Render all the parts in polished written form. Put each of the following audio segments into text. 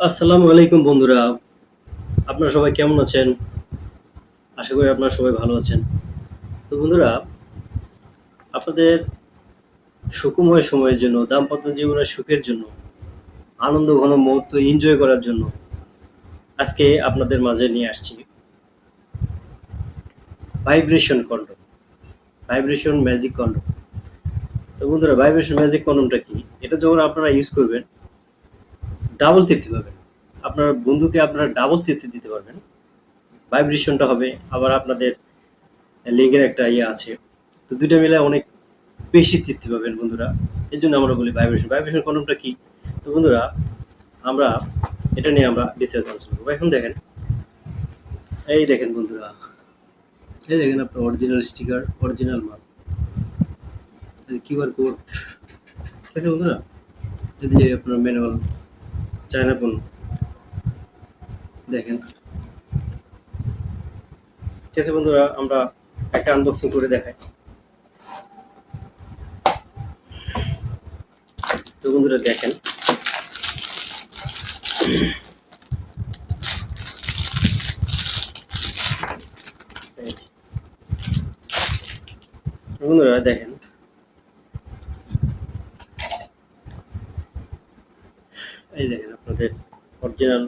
আসসালামু আলাইকুম বন্ধুরা। আপনারা সবাই কেমন আছেন? আশা করি আপনারা সবাই ভালো আছেন। তো বন্ধুরা, আপনাদের সুখময় সময়ের জন্য, দাম্পত্য জীবনের সুখের জন্য, আনন্দ ঘন মুহূর্ত এনজয় করার জন্য আজকে আপনাদের মাঝে নিয়ে আসছি vibration condom, vibration magic condom. তো বন্ধুরা, ভাইব্রেশন ম্যাজিক কন্ডমটা কি? এটা যখন আপনারা ইউজ করবেন, ডাবল তৃপ্তি পাবেন। আপনার বন্ধুকে আপনারা ডাবল তৃপ্তি দিতে পারবেন। ভাইব্রেশনটা হবে, আবার আপনাদের লিঙ্কের একটা ইয়ে আছে। তো ২ টা মিলে অনেক বেশি তৃপ্তি পাবেন বন্ধুরা। এজন্য আমরা বলি ভাইব্রেশন। ভাইব্রেশন কন্ডমটা কি? তো বন্ধুরা, আমরা এটা নিয়ে আমরা বিস্তারিত আলোচনা করব। এখন দেখেন, এই দেখেন বন্ধুরা, এই দেখেন আপনার অরিজিনাল স্টিকার, অরিজিনাল মাল, কিউআর কোড। ঠিক আছে বন্ধুরা? যদি আপনার ম্যানুয়াল চায়না পণ্য দেখেন। ঠিক আছে বন্ধুরা, আমরা একটা আনবক্সিং করে দেখাই। তো বন্ধুরা দেখেন, বন্ধুরা দেখেন, এই দেখেন আপনাদের অরিজিনাল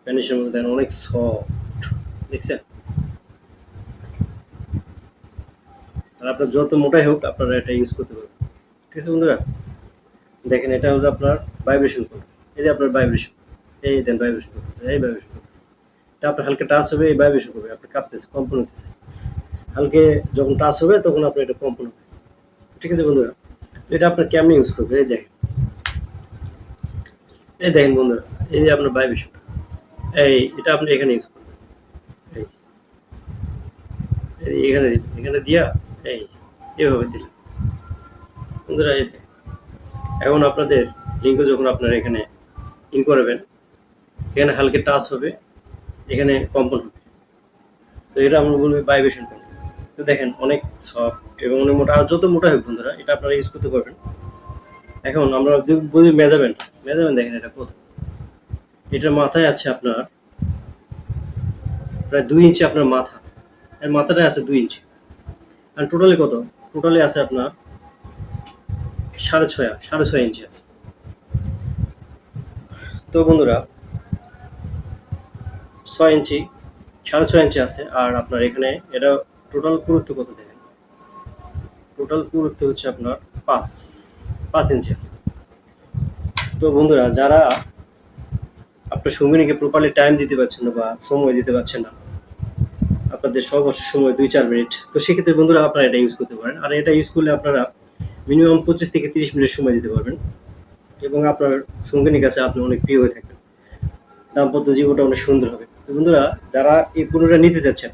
প্যানিসের মধ্যে দেখেন অনেক সফট, দেখছেন? আর আপনার যত মোটাই হোক আপনারা এটা ইউজ করতে পারবেন। ঠিক আছে বন্ধুরা? দেখেন, এটা হলো আপনার ভাইব্রেশন কোড। এই যে আপনার ভাইব্রেশন, এই দেন ভাইব্রেশন করতেছে, এই ভাইব্রেশন করতেছে। এটা আপনার হালকা টাচ হবে, এই ভাইব্রেশন করবে, আপনার কাঁপতেছে, কম্পন হতেছে। হালকা যখন টাচ হবে তখন আপনার এটা কম্পন হবে। ঠিক আছে বন্ধুরা? এটা আপনার কেমনে ইউজ করবে? এই দেখেন, এই দেখেন বন্ধুরা, এই যে আপনার ভাইব্রেশন, এই এটা আপনি এখানে ইউজ করবেন। এই এখানে এখানে দিয়া এই এভাবে দিলেন বন্ধুরা। এই এখন আপনাদের লিঙ্ক যখন আপনারা এখানে ইন করবেন, এখানে হালকা টাচ হবে, এখানে কম্পন হবে। তো এটা আমরা বলবো ভাইব্রেশন কোড। তো দেখেন অনেক সফট এবং অনেক মোটা, আর যত মোটা হোক বন্ধুরা এটা আপনারা ইউজ করতে পারবেন। এখন আমরা বুঝি মেজারমেন্ট, মেজারমেন্ট দেখেন এটা কত। এটার মাথায় আছে আপনার প্রায় ২ ইঞ্চি আপনার মাথা, এর মাথাটায় আছে ২ ইঞ্চি। আর টোটালি কত? টোটালি আছে আপনার ৬.৫ ইঞ্চি আছে। তো বন্ধুরা ৬ ইঞ্চি, ৬.৫ ইঞ্চি আছে। আর আপনার এখানে এটা টোটাল পুরুত্ব কত দেখেন? টোটাল পুরুত্ব হচ্ছে আপনার ৫ ইঞ্চি আছে। তো বন্ধুরা, যারা আপনার সঙ্গিনীকে প্রপারলি টাইম দিতে পারছেন না বা সময় দিতে পারছেন না, আপনাদের সর্বোচ্চ সময় ২-৪ মিনিট, তো সেক্ষেত্রে বন্ধুরা আপনারা এটা ইউজ করতে পারেন। আর এটা ইউজ করলে আপনারা মিনিমাম ২৫ থেকে ৩০ মিনিট সময় দিতে পারবেন এবং আপনার সঙ্গিনীর কাছে আপনি অনেক প্রিয় হয়ে থাকবেন। দাম্পত্য জীবনটা অনেক সুন্দর হবে। তো বন্ধুরা, যারা এই পণ্যটা নিতে চাচ্ছেন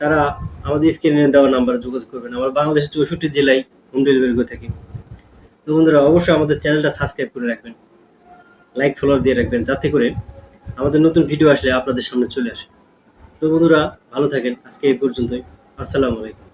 তারা আমাদের স্ক্রিনে দেওয়া নাম্বারে যোগাযোগ করবেন। আমরা বাংলাদেশের ৬৪ জেলায় হোম ডেলিভারি করে থাকি। তো বন্ধুরা, অবশ্যই আমাদের চ্যানেলটা সাবস্ক্রাইব করে রাখবেন, লাইক ফলোয়ার দিয়ে রাখবেন, যাতে করে আমাদের নতুন ভিডিও আসলে আপনাদের সামনে চলে আসে। তো বন্ধুরা, ভালো থাকেন। আজকে এই পর্যন্তই। আসসালামু আলাইকুম।